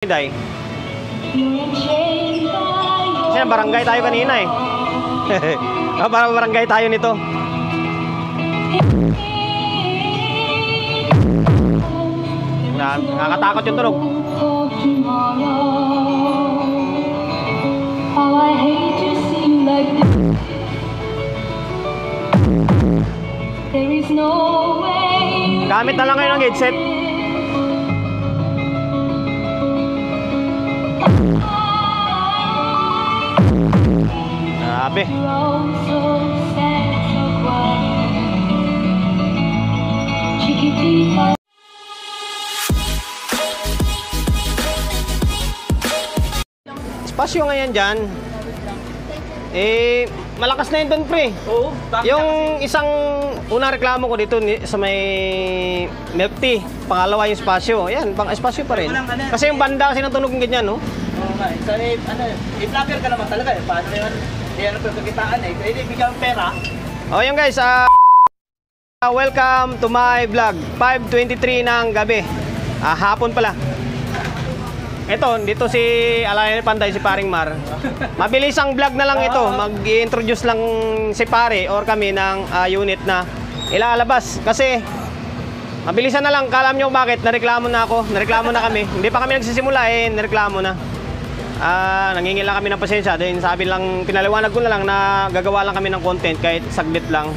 Day. Kasi barangay tayo kanina eh. Para barangay tayo nito. Nakakatakot yung tunog. Gamit na lang kayo ng headset. Grabe. Espasyo ngayon dyan. Malakas na yun doon, pre. Oo. Yung isang unang reklamo ko dito sa may milk tea. Pangalawa yung espasyo. Ayan, pang espasyo pa rin. Kasi yung banda kasi natunog ng ganyan, no? Oo nga. So, i-vlogger ka naman talaga eh. Paano yun? Hindi ano pagkakitaan eh. Kaya bigyan pera. O yun guys, welcome to my vlog. 5:23 ng gabi. Hapon pala. Ito, dito si Alain Panday, si Paring Mar. Mabilis ang vlog na lang ito. Mag-i-introduce lang si Pare or kami ng unit na ilalabas. Kasi mabilisan na lang. Kalam nyo bakit? Nareklamo na ako. Nareklamo na kami. Hindi pa kami nagsisimula eh. Nareklamo na. Nangingil lang kami ng pasensya. Then sabi lang, pinaliwanag ko na lang na gagawa lang kami ng content kahit saglit lang.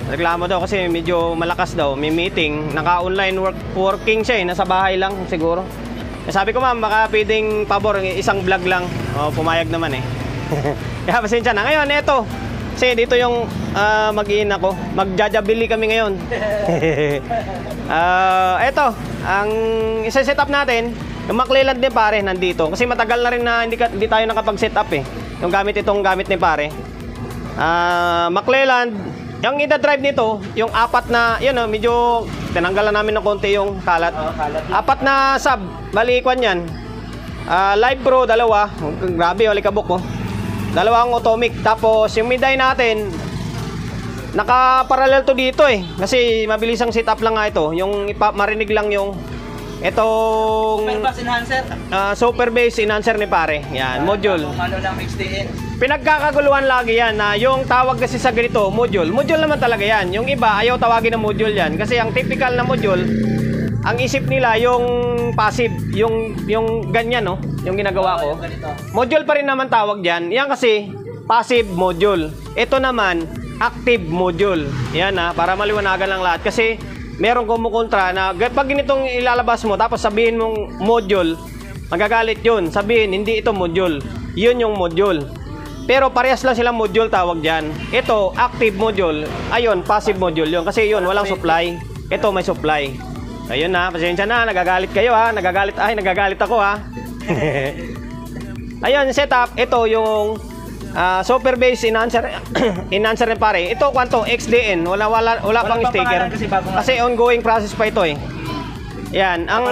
Reklamo daw kasi medyo malakas daw. May meeting. Naka-online working siya eh. Nasa bahay lang siguro. Sabi ko ma'am, baka pwedeng pabor, isang vlog lang. Pumayag naman eh. Kaya pasensya na. Ngayon, eto. Kasi dito yung mag-iin ako. Magjajabili kami ngayon. Eto, ang isa-set up natin, yung McLelland ni Pare nandito. Kasi matagal na rin na hindi tayo nakapag-set up eh. Yung itong gamit ni Pare. McLelland, yung ida-drive nito, yung apat na, yun medyo tinanggalan namin ng konti yung kalat. Apat na sub, balikwan yan. Live Pro, dalawa. Grabe, walikabok oh. Dalawang atomic. Tapos yung miday natin, naka-parallel to dito eh. Kasi mabilis ang setup lang nga ito. Yung marinig lang yung itong Super bass enhancer. Super bass enhancer ni Pare. Yan, module. Ano lang XDN. Pinagkakaguluhan lagi yan na yung tawag kasi sa ganito, module. Module naman talaga yan. Yung iba, ayaw tawagin na module yan. Kasi ang typical na module, ang isip nila yung passive. Yung ganyan, no? Yung ginagawa ko. Module pa rin naman tawag dyan. Yan kasi, passive module. Ito naman, active module. Yan para maliwanagan lang lahat. Kasi, merong kumukontra na pag ganitong ilalabas mo, tapos sabihin mong module, magagalit yun. Sabihin, hindi ito module. Yun yung module. Pero parehas lang silang module tawag dyan. Ito, active module. Ayun, passive module yun. Kasi yun, walang supply. Ito, may supply. Ayun pasensya na. Nagagalit kayo ha. Nagagalit ako ha. Ayun, setup. Ito yung super bass enhancer. Enhancer ni Pare. Ito, kwanto? XDN. Wala pang sticker. Kasi ongoing process pa ito eh. Yan. Ang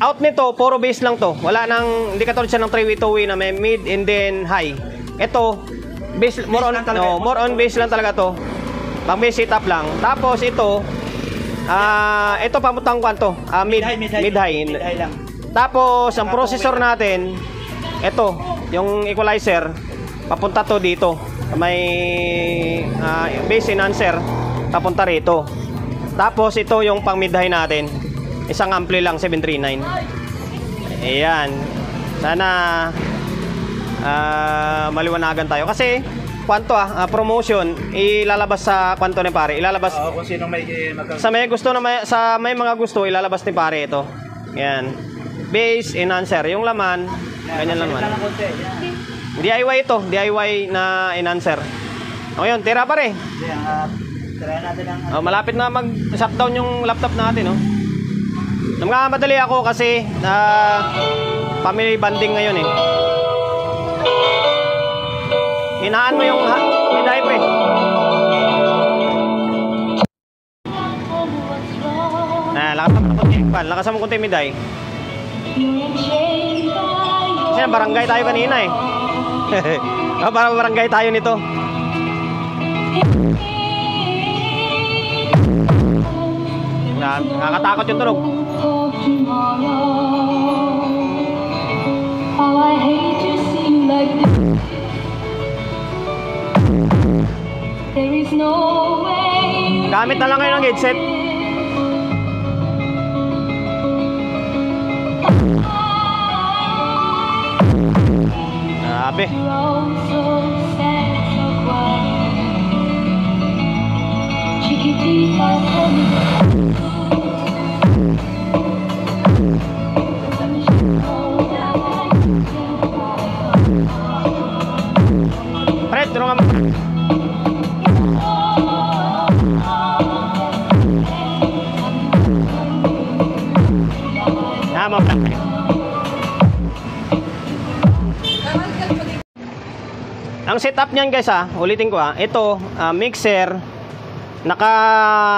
out nito, puro bass lang to. Hindi katulad siya ng 3-way 2-way na may mid and then high. Ito, bass, more on bass lang talaga to. Pang bass setup lang. Tapos ito, ito pamutang kwanto? Mid-high lang. Tapos, ang processor natin, ito, yung equalizer, papunta to dito. May bass enhancer, papunta rito. Tapos, ito yung pang mid-high natin. Isang ampli lang, 739. Ayan. Sana maliwanagan tayo. Kasi, kwanto promotion, ilalabas sa kwanto ni Pare. Ilalabas kung sino may sa may mga gusto, ilalabas ni Pare ito. Ayan. Bass enhancer. Yung laman, ganyan lang naman. DIY ito. DIY na enhancer. Ngayon, tira Pare. Try natin ang malapit na mag-shutdown yung laptop natin, no? Madali ako kasi family bonding ngayon eh. Hinaan mo yung miday pre. Lakasan mo konti miday. Kasi barangay tayo kanina eh. Para barangay tayo nito. Nakakatakot yung tunog. Gamit na lang kayo ng headset. Grabe. Fred, tulungan mo. Tama pa. Ang setup niyan guys ulitin ko ito mixer, naka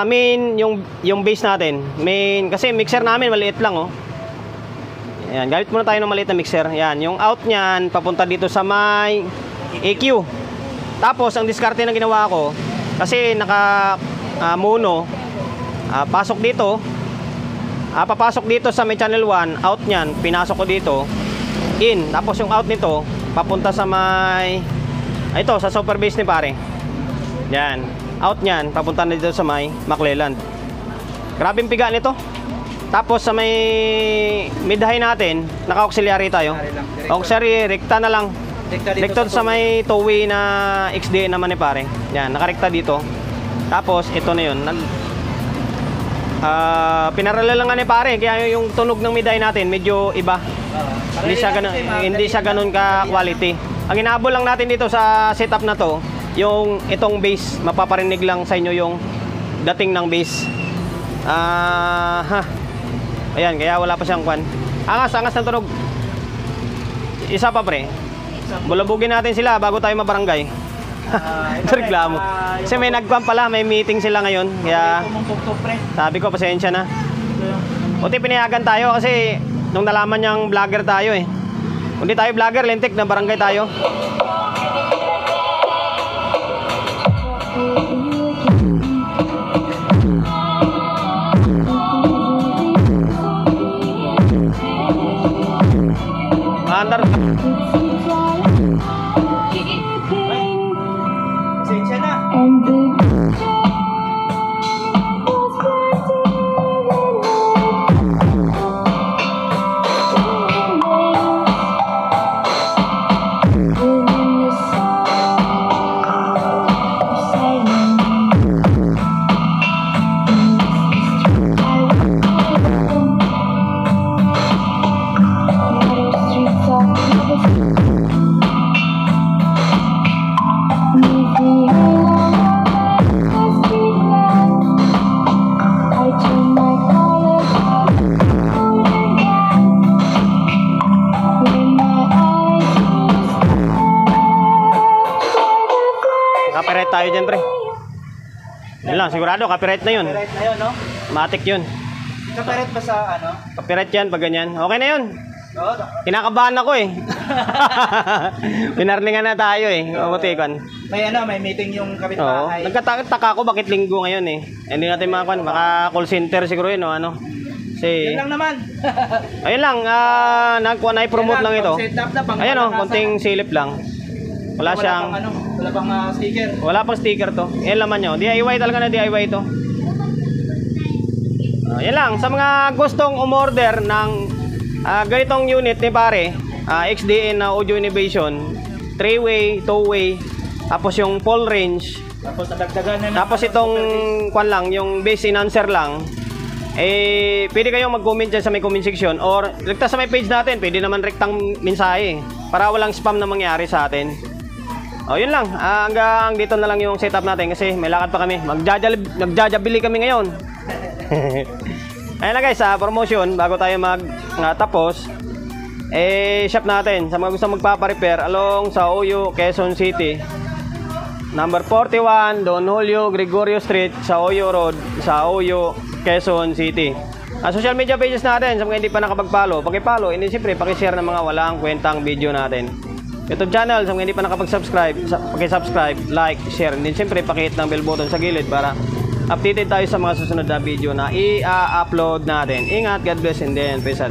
main yung base natin. Main kasi mixer namin maliit lang Ayan, gamit muna tayo ng maliit na mixer. Ayan, yung out niyan papunta dito sa may EQ. Tapos ang diskarte na ginawa ko kasi naka mono pasok dito. Papasok dito sa may channel 1, out niyan, pinasok ko dito, in. Tapos yung out nito papunta sa may ito sa super base ni pare. Yan. Out niyan papunta na dito sa may McClelland. Grabing piga nito. Tapos sa may mid-high natin, naka-auxiliary tayo. Auxiliary rekta na lang. Rekta sa may two-way na XD naman ni pare. Yan, nakarekta dito. Tapos ito na 'yon. Pinaralel lang ni pare kaya yung tunog ng mid-high natin medyo iba. Hindi siya ganun ka quality. Ang inaabol lang natin dito sa setup na to, yung itong bass, mapaparinig lang sa inyo yung dating ng bass. Ayan, kaya wala pa siyang kwan. Angas ng tunog. Isa pa pre. Bulabugin natin sila bago tayo mabarangay. Reklamo. Kasi may nagkwan pala, may meeting sila ngayon. Kaya sabi ko pasensya na. Buti pinayagan tayo kasi nung nalaman niyang vlogger tayo Hindi tayo vlogger, lintik na barangay tayo. Andar. Pasensya na. Copyright tayo dyan pre. Yun lang, sigurado copyright na yun. Copyright na yun, no? Matik yun. Copyright ba sa ano? Copyright yan pag ganyan. Okay na yun. Oo. Kinakabahan ako Pinarningan na tayo Mabutikon. May meeting yung kapitbahay. Nagkataka ako bakit linggo ngayon Hindi natin makakuan. Baka call center siguro yun Kasi, Yan lang naman. ayun lang, nagkuha na i-promote lang ito. Setup na pang Ayun konting silip lang. Wala siyang wala pang sticker. Wala pang sticker to. Yan laman nyo. DIY talaga na DIY to. Yan lang. Sa mga gustong umorder ng ganitong unit ni pare, XDN na Audio Innovation, 3-way, 2-way, tapos yung full range, Tapos nadagdagan na. tapos itong kwan lang, yung bass enhancer lang, pwede kayong mag-comment dyan sa may comment section or rekta sa may page natin. Pwede naman rektang mensahe para walang spam na mangyari sa atin. Yun lang. Hanggang dito na lang yung setup natin kasi may lakad pa kami. Magjajabili kami ngayon. Ayun na guys, promotion bago tayo tapos. Shop natin sa mga gusto magpapa-repair along sa Oyo, Quezon City. Number 41, Don Julio Gregorio Street sa Oyo Road, sa Oyo, Quezon City. Social media pages natin sa mga hindi pa nakapag-follow, paki-follow, and siyempre paki-share ng mga walang kwentang video natin. YouTube channel sa mga hindi pa nakapag-subscribe, paki-subscribe, like, share, and siyempre paki-hit ng bell button sa gilid para updated tayo sa mga susunod na video na i-upload natin. Ingat, God bless, and then peace out.